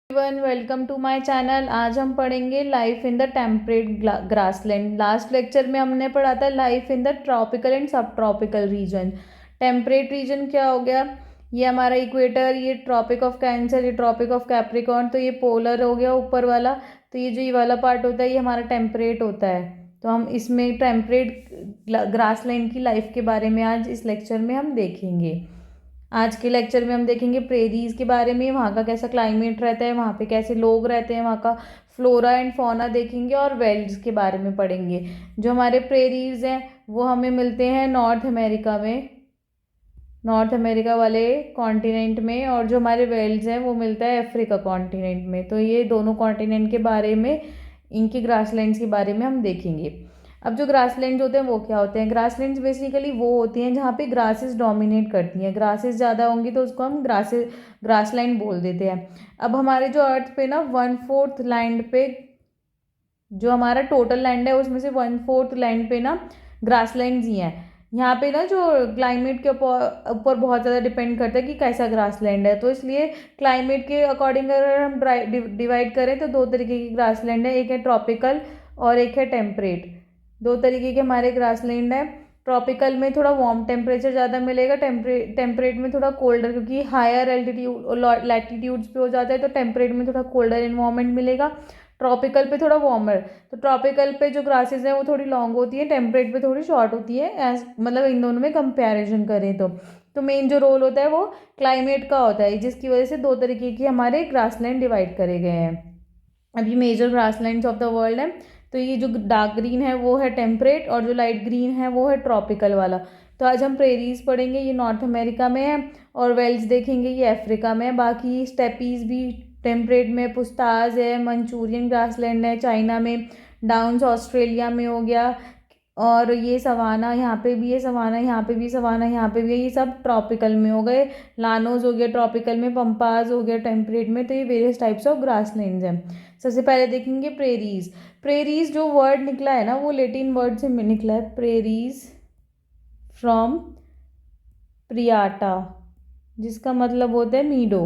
Everyone, welcome to my channel. आज हम पढ़ेंगे life in the temperate grassland. Last lecture में हमने पढ़ा था life in the tropical and sub tropical region. Temperate region क्या हो गया? ये हमारा इक्वेटर, ये ट्रॉपिक ऑफ कैंसर, ये ट्रॉपिक ऑफ कैप्रिकॉर्न, तो ये पोलर हो गया ऊपर वाला। तो ये जो ये वाला पार्ट होता है ये हमारा टेम्परेट होता है। तो हम इसमें टेम्परेट ग्रासलैंड की लाइफ के बारे में आज इस लेक्चर में हम देखेंगे। आज के लेक्चर में हम देखेंगे प्रेरीज के बारे में, वहाँ का कैसा क्लाइमेट रहता है, वहाँ पे कैसे लोग रहते हैं, वहाँ का फ्लोरा एंड फौना देखेंगे और वेल्ड्स के बारे में पढ़ेंगे। जो हमारे प्रेरीज हैं वो हमें मिलते हैं नॉर्थ अमेरिका में, नॉर्थ अमेरिका वाले कॉन्टिनेंट में, और जो हमारे वेल्ड्स हैं वो मिलता है अफ्रीका कॉन्टिनेंट में। तो ये दोनों कॉन्टिनेंट के बारे में, इनकी ग्रासलैंड्स के बारे में हम देखेंगे। अब जो ग्रासलैंड्स होते हैं वो क्या होते हैं? ग्रासलैंड्स बेसिकली वो होती हैं जहाँ पे ग्रासेस डोमिनेट करती हैं। ग्रासेस ज़्यादा होंगी तो उसको हम ग्रासलैंड बोल देते हैं। अब हमारे जो अर्थ पे ना 1/4 लैंड पे, जो हमारा टोटल लैंड है उसमें से 1/4 लैंड पे ना ग्रासलैंड्स ही हैं। यहाँ पे ना जो क्लाइमेट के ऊपर बहुत ज़्यादा डिपेंड करता है कि कैसा ग्रासलैंड है। तो इसलिए क्लाइमेट के अकॉर्डिंग अगर हम डिवाइड करें तो दो तरीके की ग्रासलैंड है, एक है ट्रॉपिकल और एक है टेम्परेट। दो तरीके के हमारे ग्रासलैंड है। ट्रॉपिकल में थोड़ा वार्म टेम्परेचर ज़्यादा मिलेगा, टेम्परेट में थोड़ा कोल्डर, क्योंकि हायर एल्टीट्यूड लैटिट्यूड्स पे हो जाता है तो टेम्परेट में थोड़ा कोल्डर इन्वायरमेंट मिलेगा, ट्रॉपिकल पे थोड़ा वार्मर। तो ट्रॉपिकल पे जो ग्रासेस हैं वो थोड़ी लॉन्ग होती है, टेम्परेट पे थोड़ी शॉर्ट होती है, एज मतलब इन दोनों में कंपैरिजन करें तो मेन जो रोल होता है वो क्लाइमेट का होता है, जिसकी वजह से दो तरीके की हमारे ग्रासलैंड डिवाइड करे गए हैं। अब ये major grasslands of the world है। तो ये जो डार्क ग्रीन है वो है टेम्परेट और जो लाइट ग्रीन है वो है ट्रॉपिकल वाला। तो आज हम प्रेरीज पढ़ेंगे, ये नॉर्थ अमेरिका में है, और वेल्स देखेंगे ये अफ्रीका में है। बाकी स्टेपीज भी टेम्परेट में, पुस्ताज है, मंचूरियन ग्रासलैंड है चाइना में, डाउन्स ऑस्ट्रेलिया में हो गया, और ये सवाना यहाँ पे भी है, सवाना यहाँ पे भी, सवाना यहाँ पे भी है, ये सब ट्रॉपिकल में हो गए। लानोज हो गया ट्रॉपिकल में, पंपाज हो गया टेम्परेट में। तो ये वेरियस टाइप्स ऑफ ग्रासलैंड्स हैं। सबसे पहले देखेंगे प्रेरीज। प्रेरीज जो वर्ड निकला है ना वो लेटिन वर्ड से निकला है, प्रेरीज फ्रॉम प्रियाटा, जिसका मतलब होता है मीडो।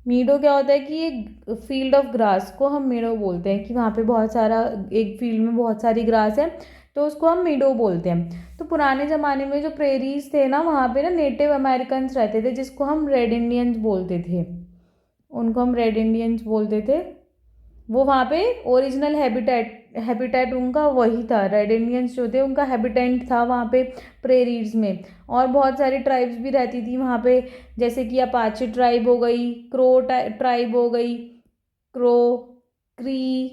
मीडो क्या होता है कि ये फील्ड ऑफ ग्रास को हम मीडो बोलते हैं, कि वहाँ पे बहुत सारा, एक फील्ड में बहुत सारी ग्रास है तो उसको हम मीडो बोलते हैं। तो पुराने ज़माने में जो प्रेरीज थे ना वहाँ पे ना नेटिव अमेरिकन्स रहते थे, जिसको हम रेड इंडियंस बोलते थे, उनको हम रेड इंडियंस बोलते थे। वो वहाँ पे ओरिजिनल हैबिटेट उनका वही था। रेड इंडियंस जो थे उनका हैबिटेट था वहाँ पे प्रेरीज में। और बहुत सारी ट्राइब्स भी रहती थी वहाँ पे, जैसे कि अपाचे ट्राइब हो गई, क्रो ट्राइब हो गई, क्रो, क्री,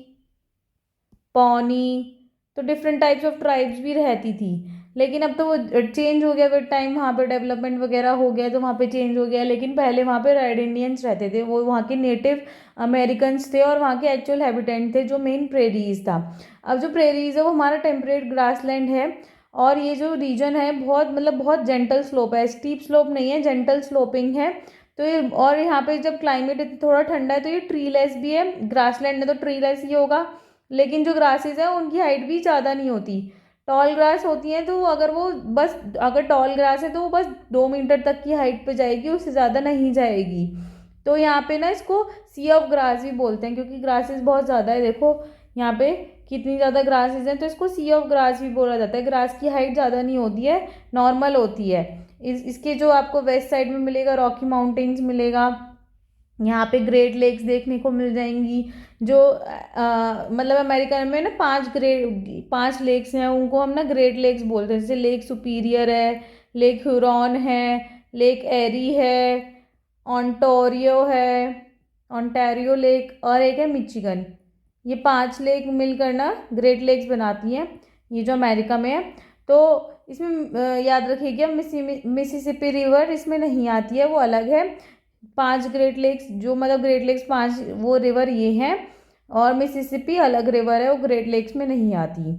पौनी, तो डिफरेंट टाइप्स ऑफ ट्राइब्स भी रहती थी। लेकिन अब तो वो चेंज हो गया विद टाइम, वहाँ पे डेवलपमेंट वगैरह हो गया तो वहाँ पे चेंज हो गया। लेकिन पहले वहाँ पे रेड इंडियंस रहते थे, वो वहाँ के नेटिव अमेरिकन्स थे और वहाँ के एक्चुअल हैबिटेंट थे, जो मेन प्रेरीज था। अब जो प्रेरीज है वो हमारा टेम्परेट ग्रासलैंड है, और ये जो रीजन है बहुत मतलब बहुत जेंटल स्लोप है, स्टीप स्लोप नहीं है, जेंटल स्लोपिंग है। तो ये, और यहाँ पे जब क्लाइमेट थोड़ा ठंडा है तो ये ट्रीलेस भी है। ग्रासलैंड है तो ट्रीलेस ही होगा, लेकिन जो ग्रासेस है उनकी हाइट भी ज़्यादा नहीं होती। टॉल ग्रास होती हैं तो अगर वो बस, अगर टॉल ग्रास है तो वो बस 2 मीटर तक की हाइट पे जाएगी, उससे ज़्यादा नहीं जाएगी। तो यहाँ पे ना इसको सी ऑफ ग्रास भी बोलते हैं, क्योंकि ग्रासेस बहुत ज़्यादा है। देखो यहाँ पे कितनी ज़्यादा ग्रासेस हैं, तो इसको सी ऑफ ग्रास भी बोला जाता है। ग्रास की हाइट ज़्यादा नहीं होती है, नॉर्मल होती है। इसके जो आपको वेस्ट साइड में मिलेगा रॉकी माउंटेन्स मिलेगा, यहाँ पे ग्रेट लेक्स देखने को मिल जाएंगी। जो मतलब अमेरिका में ना 5 लेक्स हैं, उनको हम ना ग्रेट लेक्स बोलते हैं। जैसे लेक सुपीरियर है, लेक हुरॉन है, लेक एरी है, ऑन्टोरियो है, ऑन्टारियो लेक, और एक है मिचिगन। ये 5 लेक मिलकर ना ग्रेट लेक्स बनाती हैं, ये जो अमेरिका में है। तो इसमें याद रखिएगा मिसिसिपी रिवर इसमें नहीं आती है, वो अलग है। 5 ग्रेट लेक्स, जो मतलब ग्रेट लेक्स 5 वो रिवर ये हैं, और मिसिसिपी अलग रिवर है, वो ग्रेट लेक्स में नहीं आती।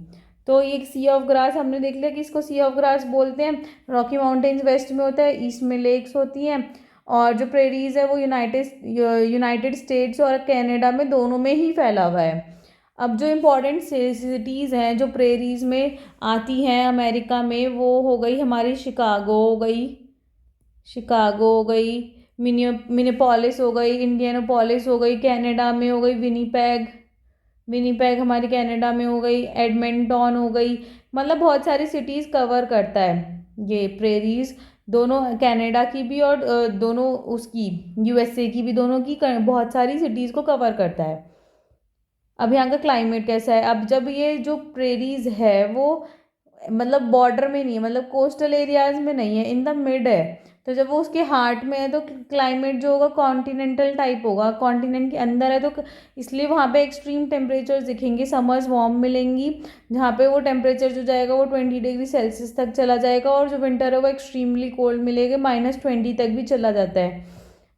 तो ये सी ऑफ ग्रास हमने देख लिया कि इसको सी ऑफ ग्रास बोलते हैं। रॉकी माउंटेन्स वेस्ट में होता है, ईस्ट में लेक्स होती हैं, और जो प्रेरीज है वो यूनाइटेड स्टेट्स और कनाडा में दोनों में ही फैला हुआ है। अब जो इम्पोर्टेंट सिटीज़ हैं जो प्रेरीज में आती हैं अमेरिका में, वो हो गई हमारी शिकागो हो गई, मिनीपोलिस हो गई, इंडियानापोलिस हो गई, कनाडा में हो गई विनीपेग, विनीपेग हमारी कनाडा में हो गई, एडमंटन हो गई। मतलब बहुत सारी सिटीज़ कवर करता है ये प्रेरीज, दोनों कनाडा की भी और दोनों उसकी यूएसए की भी, दोनों की बहुत सारी सिटीज़ को कवर करता है। अब यहाँ का क्लाइमेट कैसा है, अब जब ये जो प्रेरीज है वो मतलब बॉर्डर में नहीं है, मतलब कोस्टल एरियाज में नहीं है, इन द मिड है, तो जब वो उसके हार्ट में है तो क्लाइमेट जो होगा कॉन्टिनेंटल टाइप होगा, कॉन्टिनेंट के अंदर है, तो इसलिए वहाँ पे एक्सट्रीम टेम्परेचर दिखेंगे, समर्स वार्म मिलेंगी, जहाँ पे वो टेम्परेचर जो जाएगा वो 20 डिग्री सेल्सियस तक चला जाएगा, और जो विंटर है वो एक्सट्रीमली कोल्ड मिलेगा, -20 तक भी चला जाता है।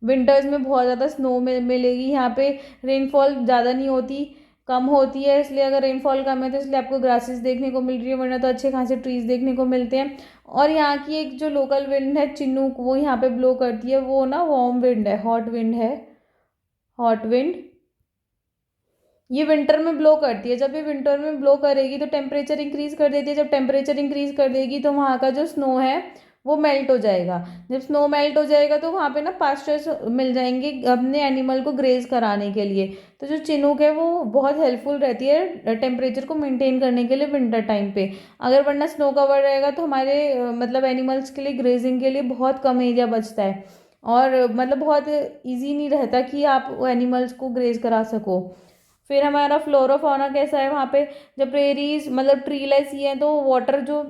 विंटर्स में बहुत ज़्यादा स्नो मिलेगी, यहाँ पे रेनफॉल ज़्यादा नहीं होती, कम होती है, इसलिए अगर रेनफॉल कम है तो इसलिए आपको ग्रासेस देखने को मिल रही है, वरना तो अच्छे खासे ट्रीज देखने को मिलते हैं। और यहाँ की एक जो लोकल विंड है चिनूक, वो यहाँ पे ब्लो करती है, वो ना वार्म विंड है, हॉट विंड है, हॉट विंड, ये विंटर में ब्लो करती है। जब ये विंटर में ब्लो करेगी तो टेम्परेचर इंक्रीज कर देती है, जब टेम्परेचर इंक्रीज कर देगी तो वहाँ का जो स्नो है वो मेल्ट हो जाएगा, जब स्नो मेल्ट हो जाएगा तो वहाँ पे ना पास्चर्स मिल जाएंगे अपने एनिमल को ग्रेज कराने के लिए। तो जो चिनूक है वो बहुत हेल्पफुल रहती है टेम्परेचर को मेंटेन करने के लिए विंटर टाइम पे। अगर वरना स्नो कवर रहेगा तो हमारे मतलब एनिमल्स के लिए ग्रेजिंग के लिए बहुत कम एरिया बचता है, और मतलब बहुत ईजी नहीं रहता कि आप एनिमल्स को ग्रेज करा सको। फिर हमारा फ्लोरा फाuna कैसा है वहाँ पे, जब प्रेरीज मतलब ट्रीलेस ही है तो वाटर जो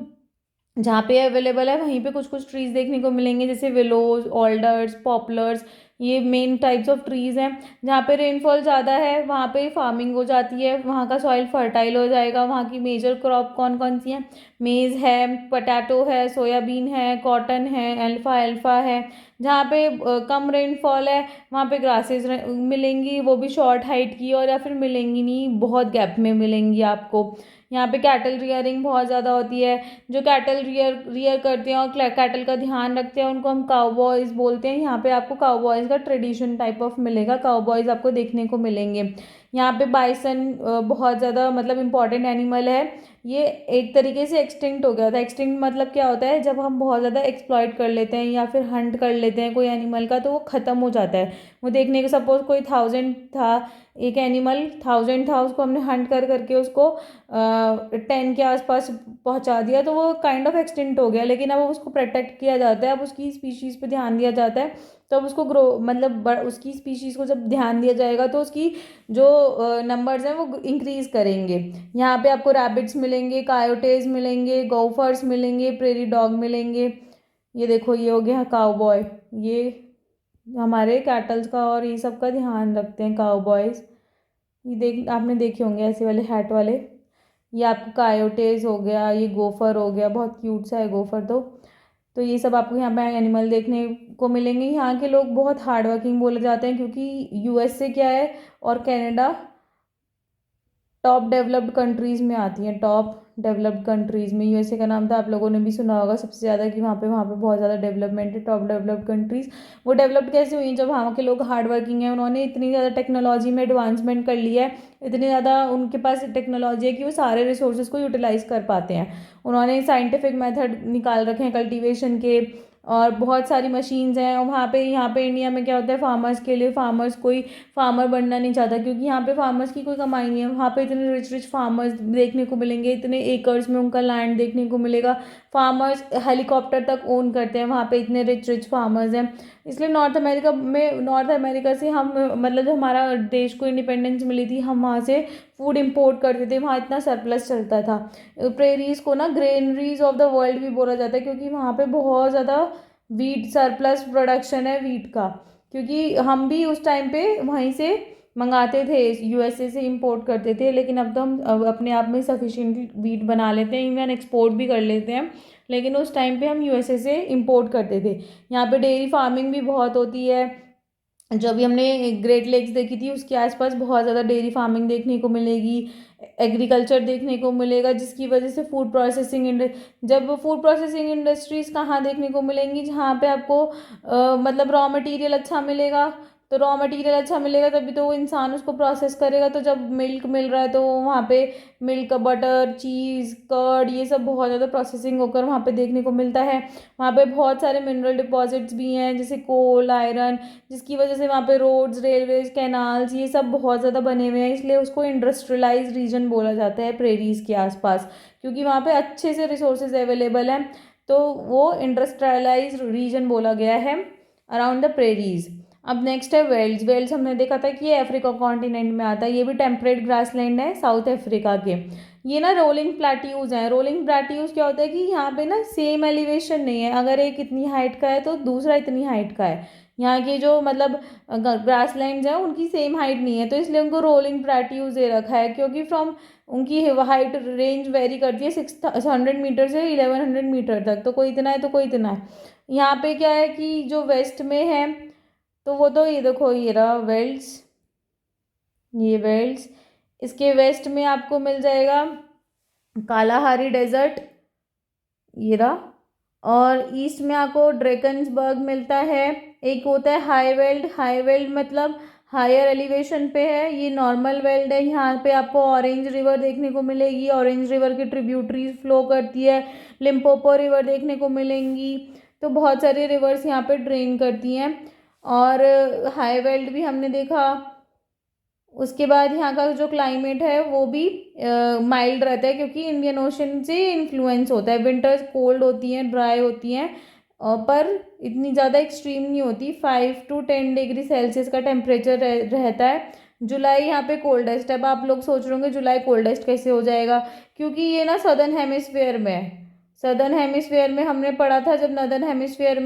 जहाँ पे अवेलेबल है वहीं पे कुछ कुछ ट्रीज देखने को मिलेंगे, जैसे विलोज, ऑल्डर्स, पॉपुलर्स, ये मेन टाइप्स ऑफ ट्रीज हैं। जहाँ पे रेनफॉल ज़्यादा है वहाँ पे फार्मिंग हो जाती है, वहाँ का सॉइल फर्टाइल हो जाएगा। वहाँ की मेजर क्रॉप कौन कौन सी हैं, मेज़ है, पोटैटो है, सोयाबीन है, कॉटन है, अल्फा अल्फा है। जहाँ पे कम रेनफॉल है वहाँ पे ग्रासेस मिलेंगी, वो भी शॉर्ट हाइट की, और या फिर मिलेंगी नहीं, बहुत गैप में मिलेंगी आपको। यहाँ पे कैटल रियरिंग बहुत ज़्यादा होती है, जो कैटल रियर करते हैं और कैटल का ध्यान रखते हैं उनको हम काउबॉयज़ बोलते हैं। यहाँ पे आपको काउबॉयज़ का ट्रेडिशन टाइप ऑफ मिलेगा, काउबॉयज़ आपको देखने को मिलेंगे। यहाँ पे बाइसन बहुत ज़्यादा मतलब इम्पॉर्टेंट एनिमल है, ये एक तरीके से एक्सटिंक्ट हो गया था। एक्सटिंक्ट मतलब क्या होता है, जब हम बहुत ज़्यादा एक्सप्लॉइट कर लेते हैं या फिर हंट कर लेते हैं कोई एनिमल का तो वो ख़त्म हो जाता है। वो देखने को सपोज कोई 1000 था, एक एनिमल 1000 था, उसको हमने हंट कर करके उसको 10 के आसपास पहुंचा दिया तो वो काइंड ऑफ एक्सटिंक्ट हो गया। लेकिन अब उसको प्रोटेक्ट किया जाता है, अब उसकी स्पीशीज़ पे ध्यान दिया जाता है, तो अब उसको ग्रो मतलब उसकी स्पीशीज़ को जब ध्यान दिया जाएगा तो उसकी जो नंबर्स हैं वो इंक्रीज करेंगे। यहाँ पे आपको रैबिट्स मिलेंगे, कायोटेज मिलेंगे, गोफर्स मिलेंगे, प्रेरी डॉग मिलेंगे। ये देखो ये हो गया काउबॉय, ये हमारे कैटल्स का और ये सब का ध्यान रखते हैं काउबॉयज़। ये देख आपने देखे होंगे ऐसे वाले हैट वाले। ये आपको कायोटेज हो गया, ये गोफर हो गया, बहुत क्यूट सा है गोफर तो ये सब आपको यहाँ पे एनिमल देखने को मिलेंगे। यहाँ के लोग बहुत हार्ड वर्किंग बोले जाते हैं, क्योंकि यूएसए क्या है और कनाडा टॉप डेवलप्ड कंट्रीज़ में आती हैं, टॉप डेवलप्ड कंट्रीज़ में। यूएसए का नाम तो आप लोगों ने भी सुना होगा सबसे ज़्यादा, कि वहाँ पे बहुत ज़्यादा डेवलपमेंट है, टॉप डेवलप्ड कंट्रीज़। वो डेवलप्ड कैसे हुई, जब वहाँ के लोग हार्ड वर्किंग हैं, उन्होंने इतनी ज़्यादा टेक्नोलॉजी में एडवांसमेंट कर लिया है, इतनी ज़्यादा उनके पास टेक्नोलॉजी है कि वो सारे रिसोर्सेज को यूटिलाइज़ कर पाते हैं। उन्होंने साइंटिफिक मेथड निकाल रखे हैं कल्टीवेशन के, और बहुत सारी मशीन्स हैं। और वहाँ पे यहाँ पे इंडिया में क्या होता है, फार्मर्स के लिए फार्मर्स कोई फार्मर बनना नहीं चाहता, क्योंकि यहाँ पे फार्मर्स की कोई कमाई नहीं है। वहाँ पे इतने रिच रिच फार्मर्स देखने को मिलेंगे, इतने एकर्स में उनका लैंड देखने को मिलेगा। फार्मर्स हेलीकॉप्टर तक ओन करते हैं, वहाँ पे इतने रिच रिच फार्मर्स हैं। इसलिए नॉर्थ अमेरिका से हम मतलब जब हमारा देश को इंडिपेंडेंस मिली थी, हम वहाँ से फूड इंपोर्ट करते थे, वहाँ इतना सरप्लस चलता था। प्रेरीज को ना ग्रेनरीज ऑफ द वर्ल्ड भी बोला जाता है, क्योंकि वहाँ पे बहुत ज़्यादा वीट सरप्लस प्रोडक्शन है वीट का, क्योंकि हम भी उस टाइम पे वहीं से मंगाते थे, यूएसए से इंपोर्ट करते थे। लेकिन अब तो हम अपने आप में सफिशिएंट वीट बना लेते हैं, इवन एक्सपोर्ट भी कर लेते हैं। लेकिन उस टाइम पे हम यूएसए से इंपोर्ट करते थे। यहाँ पे डेयरी फार्मिंग भी बहुत होती है, जो भी हमने ग्रेट लेक्स देखी थी उसके आसपास बहुत ज़्यादा डेयरी फार्मिंग देखने को मिलेगी, एग्रीकल्चर देखने को मिलेगा, जिसकी वजह से जब फूड प्रोसेसिंग इंडस्ट्रीज़ कहाँ देखने को मिलेंगी, जहाँ पे आपको मतलब रॉ मटेरियल अच्छा मिलेगा, तो रॉ मटेरियल अच्छा मिलेगा तभी तो वो इंसान उसको प्रोसेस करेगा। तो जब मिल्क मिल रहा है तो वहाँ पे मिल्क, बटर, चीज़, कर्ड, ये सब बहुत ज़्यादा प्रोसेसिंग होकर वहाँ पे देखने को मिलता है। वहाँ पे बहुत सारे मिनरल डिपॉजिट्स भी हैं, जैसे कोल, आयरन, जिसकी वजह से वहाँ पे रोड्स, रेलवेज, कैनाल्स, ये सब बहुत ज़्यादा बने हुए हैं। इसलिए उसको इंडस्ट्रियलाइज रीजन बोला जाता है प्रेरीज के आसपास, क्योंकि वहाँ पे अच्छे से रिसोर्सेज अवेलेबल हैं। तो वो इंडस्ट्रियलाइज रीजन बोला गया है अराउंड द प्रेरीज। अब नेक्स्ट है वेल्स। वेल्स हमने देखा था कि ये अफ्रीका कॉन्टिनेंट में आता है। ये भी टेम्परेट ग्रासलैंड है साउथ अफ्रीका के। ये ना रोलिंग प्लेट्यूज हैं। रोलिंग प्लेट्यूज क्या होता है कि यहाँ पे ना सेम एलिवेशन नहीं है। अगर एक इतनी हाइट का है तो दूसरा इतनी हाइट का है। यहाँ के जो मतलब ग्रासलैंड्स हैं उनकी सेम हाइट नहीं है, तो इसलिए उनको रोलिंग प्लेट्यूज दे रखा है, क्योंकि फ्रॉम उनकी हाइट रेंज वेरी करती है 600 मीटर से 1100 मीटर तक। तो कोई इतना है तो कोई इतना है। यहाँ पे क्या है कि जो वेस्ट में है तो वो तो ये देखो, ये रहा वेल्स, ये वेल्स। इसके वेस्ट में आपको मिल जाएगा कालाहारी डेजर्ट, ये रहा। और ईस्ट में आपको ड्रेकन्सबर्ग मिलता है। एक होता है हाई वेल्ड। हाई वेल्ड मतलब हायर एलिवेशन पे है। ये नॉर्मल वेल्ड है। यहाँ पे आपको ऑरेंज रिवर देखने को मिलेगी। ऑरेंज रिवर की ट्रिब्यूटरीज फ्लो करती है। लिम्पोपो रिवर देखने को मिलेंगी। तो बहुत सारी रिवर्स यहाँ पे ड्रेन करती हैं। और हाई वेल्ड भी हमने देखा। उसके बाद यहाँ का जो क्लाइमेट है वो भी माइल्ड रहता है, क्योंकि इंडियन ओशन से इन्फ्लुएंस होता है। विंटर्स कोल्ड होती हैं, ड्राई होती हैं, पर इतनी ज़्यादा एक्सट्रीम नहीं होती। 5 to 10 डिग्री सेल्सियस का टेम्परेचर रहता है। जुलाई यहाँ पे कोल्डेस्ट है। अब आप लोग सोच रहे होंगे जुलाई कोल्डेस्ट कैसे हो जाएगा, क्योंकि ये ना सदर्न हेमिस्फेयर में है। सदर्न हेमिस्फेयर में हमने पढ़ा था, जब नदर्न हेमिस्फेयर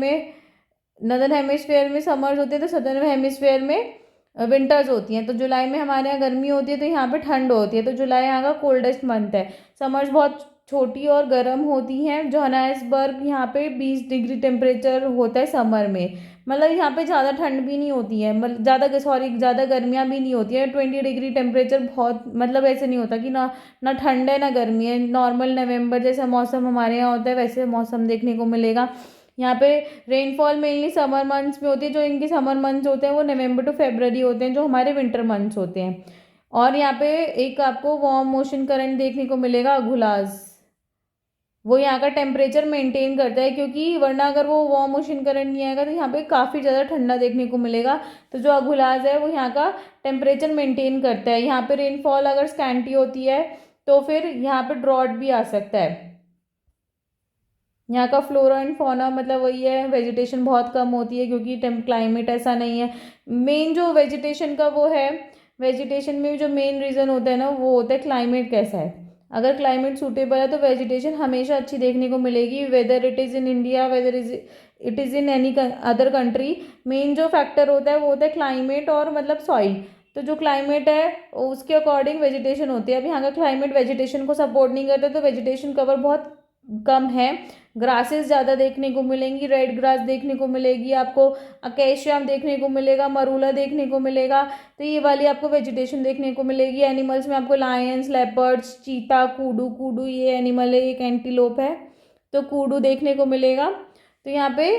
में समर्स होते हैं तो सदर्न हेमिस्फेयर में विंटर्स होती हैं। तो जुलाई में हमारे यहाँ गर्मी होती है तो यहाँ पे ठंड होती है। तो जुलाई यहाँ का कोल्डेस्ट मंथ है। समर्स बहुत छोटी और गर्म होती हैं। जोहान्सबर्ग यहाँ पे 20 डिग्री टेम्परेचर होता है समर में। मतलब यहाँ पे ज़्यादा ठंड भी नहीं होती है, मतलब ज़्यादा गर्मियाँ भी नहीं होती है। 20 डिग्री टेम्परेचर बहुत, मतलब ऐसे नहीं होता कि ना ना ठंड है ना गर्मी है। नॉर्मल नवंबर जैसा मौसम हमारे यहाँ होता है वैसे मौसम देखने को मिलेगा। यहाँ पे रेनफॉल मेनली समर मंथ्स में होती है। जो इनके समर मंथ्स होते हैं वो नवंबर टू फरवरी होते हैं, जो हमारे विंटर मंथ्स होते हैं। और यहाँ पे एक आपको वार्म ओशन करंट देखने को मिलेगा, अघुलाज। वो यहाँ का टेम्परेचर मेंटेन करता है, क्योंकि वरना अगर वो वार्म ओशन करंट नहीं आएगा तो यहाँ पे काफ़ी ज़्यादा ठंडा देखने को मिलेगा। तो जो अघुलाज है वो यहाँ का टेम्परेचर मेंटेन करता है। यहाँ पे रेनफॉल अगर स्कैंटी होती है तो फिर यहाँ पे ड्रॉट भी आ सकता है। यहाँ का फ्लोरा एंड फौना मतलब वही है, वेजिटेशन बहुत कम होती है, क्योंकि क्लाइमेट ऐसा नहीं है। मेन जो वेजिटेशन का वो है, वेजिटेशन में जो मेन रीज़न होता है ना वो होता है क्लाइमेट कैसा है। अगर क्लाइमेट सूटेबल है तो वेजिटेशन हमेशा अच्छी देखने को मिलेगी, whether it is in India, whether it is in any other country. Main जो फैक्टर होता है वो होता है क्लाइमेट और मतलब सॉइल। तो जो क्लाइमेट है उसके अकॉर्डिंग वेजिटेशन होती है। अब यहाँ का क्लाइमेट वेजिटेशन को सपोर्ट नहीं करता, तो वेजिटेशन कवर बहुत कम है। ग्रासेस ज़्यादा देखने को मिलेंगी, रेड ग्रास देखने को मिलेगी आपको, अकेशिया देखने को मिलेगा, मरूला देखने को मिलेगा। तो ये वाली आपको वेजिटेशन देखने को मिलेगी। एनिमल्स में आपको लायंस, लेपर्ड्स, चीता, कूडू, कूडू ये एनिमल है, एक एंटीलोप है, तो कूडू देखने को मिलेगा। तो यहाँ पे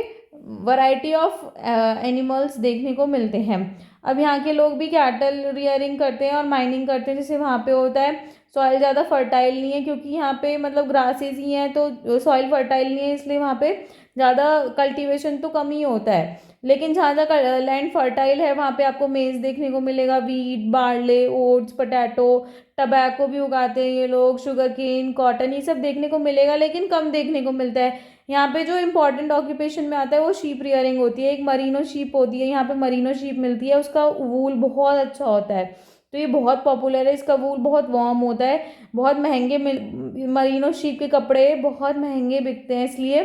वैरायटी ऑफ एनिमल्स देखने को मिलते हैं। अब यहाँ के लोग भी कैटल रियरिंग करते हैं और माइनिंग करते हैं, जैसे वहाँ पे होता है। सॉइल ज़्यादा फर्टाइल नहीं है, क्योंकि यहाँ पे मतलब ग्रासेस ही हैं, तो सॉइल फर्टाइल नहीं है, इसलिए वहाँ पे ज़्यादा कल्टीवेशन तो कम ही होता है। लेकिन जहाँ जहाँ लैंड फर्टाइल है वहाँ पे आपको मेज देखने को मिलेगा, wheat, barley, oats, potato, tobacco भी उगाते हैं ये लोग, शुगर केन, कॉटन, ये सब देखने को मिलेगा, लेकिन कम देखने को मिलता है। यहाँ पे जो इम्पोर्टेंट ऑक्यूपेशन में आता है वो शीप रियरिंग होती है। एक मरीनो शीप होती है, यहाँ पे मरीनो शीप मिलती है, उसका वूल बहुत अच्छा होता है। तो ये बहुत पॉपुलर है, इसका वूल बहुत वार्म होता है। बहुत महंगे मरीनो शीप के कपड़े बहुत महंगे बिकते हैं, इसलिए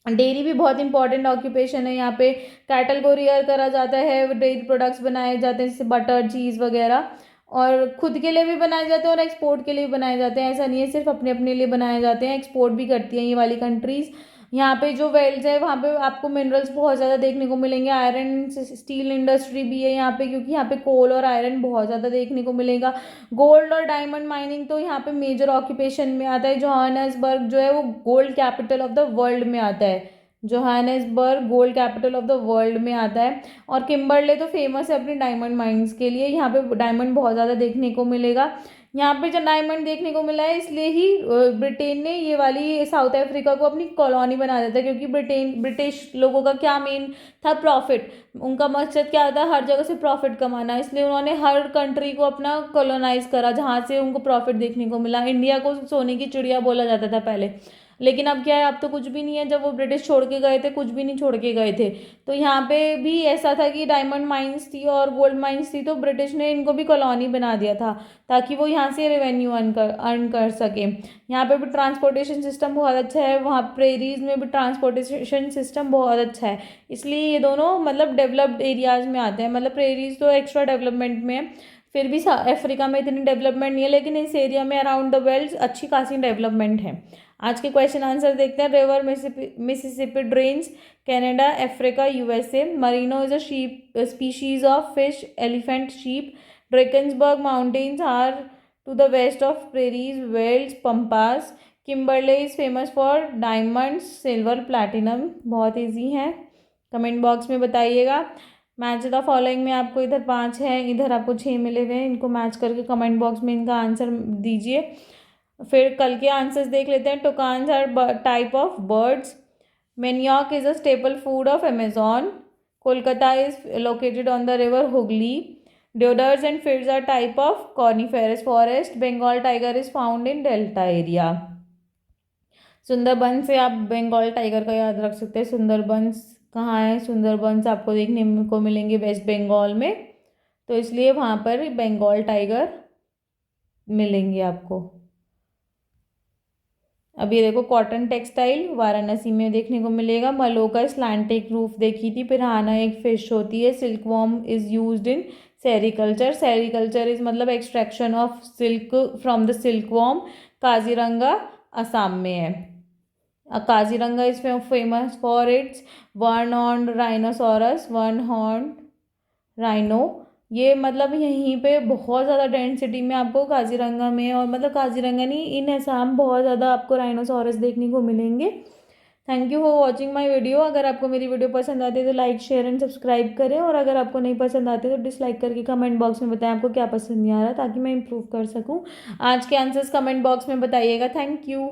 डेयरी भी बहुत इंपॉर्टेंट ऑक्यूपेशन है। यहाँ पे कैटल को रियर करा जाता है, डेयरी प्रोडक्ट्स बनाए जाते हैं जैसे बटर, चीज़ वगैरह, और खुद के लिए भी बनाए जाते हैं और एक्सपोर्ट के लिए भी बनाए जाते हैं। ऐसा नहीं है सिर्फ अपने अपने लिए बनाए जाते हैं, एक्सपोर्ट भी करती हैं ये वाली कंट्रीज़। यहाँ पे जो वेल्स है वहाँ पे आपको मिनरल्स बहुत ज़्यादा देखने को मिलेंगे। आयरन स्टील इंडस्ट्री भी है यहाँ पे, क्योंकि यहाँ पे कोल और आयरन बहुत ज़्यादा देखने को मिलेगा। गोल्ड और डायमंड माइनिंग तो यहाँ पे मेजर ऑक्यूपेशन में आता है। जोहान्सबर्ग जो है वो gold capital of the world में आता है। Johannesburg gold capital of the world में आता है। और किम्बरले तो फेमस है अपनी डायमंड माइंस के लिए, यहाँ पे डायमंड बहुत ज़्यादा देखने को मिलेगा। यहाँ पे जो डायमंड देखने को मिला है इसलिए ही ब्रिटेन ने ये वाली साउथ अफ्रीका को अपनी कॉलोनी बना दिया था, क्योंकि ब्रिटिश लोगों का क्या मेन था, प्रॉफिट। उनका मकसद क्या था, हर जगह से प्रॉफिट कमाना, इसलिए उन्होंने हर कंट्री को अपना कॉलोनाइज करा जहाँ से उनको प्रॉफिट देखने को मिला। इंडिया को सोने की चिड़िया बोला जाता था पहले, लेकिन अब क्या है, अब तो कुछ भी नहीं है। जब वो ब्रिटिश छोड़ के गए थे कुछ भी नहीं छोड़ के गए थे। तो यहाँ पे भी ऐसा था कि डायमंड माइंस थी और गोल्ड माइंस थी, तो ब्रिटिश ने इनको भी कॉलोनी बना दिया था ताकि वो यहाँ से रेवेन्यू अर्न कर सके। यहाँ पे भी ट्रांसपोर्टेशन सिस्टम बहुत अच्छा है, वहाँ प्रेरीज में भी ट्रांसपोर्टेशन सिस्टम बहुत अच्छा है, इसलिए ये दोनों मतलब डेवलप्ड एरियाज में आते हैं। मतलब प्रेरीज तो एक्स्ट्रा डेवलपमेंट में है, फिर भी अफ्रीका में इतनी डेवलपमेंट नहीं है, लेकिन इस एरिया में अराउंड द वर्ल्ड अच्छी खासी डेवलपमेंट है। आज के क्वेश्चन आंसर देखते हैं। River Mississippi drains Canada, Africa, USA. Merino is a sheep species of fish, elephant, sheep. Drakensberg mountains are to the west of prairies, velds, pampas. Kimberley is famous for diamonds, silver, platinum. बहुत easy है, comment box में बताइएगा। Match the following में आपको इधर 5 है, इधर आपको 6 मिले हुए हैं, इनको मैच करके कमेंट बॉक्स में इनका आंसर दीजिए। फिर कल के आंसर्स देख लेते हैं। Toucans are type of birds. Manioc is a staple food of Amazon. Kolkata is located on the river Hooghly. Deodars and firs are type of coniferous forest. Bengal tiger is found in delta area. Sundarban से आप Bengal tiger का याद रख सकते हैं। सुंदरबंस कहाँ है, सुंदरबंस आपको देखने को मिलेंगे वेस्ट बंगाल में, तो इसलिए वहाँ पर बंगाल टाइगर मिलेंगे आपको। अब ये देखो, कॉटन टेक्सटाइल वाराणसी में देखने को मिलेगा। मलोका स्लैंटिक रूफ देखी थी। पिराना एक फिश होती है। Silk worm is used in sericulture. Sericulture is मतलब extraction of silk from the silk worm. Kaziranga Assam में है। Kaziranga is famous for its one horn rhinoceros, one horn rhino. ये मतलब यहीं पे बहुत ज़्यादा डेंसिटी में आपको काजीरंगा में, और मतलब काजीरंगा नहीं, इन असम बहुत ज़्यादा आपको राइनोसोरस देखने को मिलेंगे। Thank you for watching my video. अगर आपको मेरी वीडियो पसंद आती है तो लाइक, शेयर एंड सब्सक्राइब करें, और अगर आपको नहीं पसंद आती तो डिसलाइक करके कमेंट बॉक्स में बताएं आपको क्या पसंद नहीं आ रहा, ताकि मैं इंप्रूव कर सकूँ। आज के आंसर्स कमेंट बॉक्स में बताइएगा। Thank you.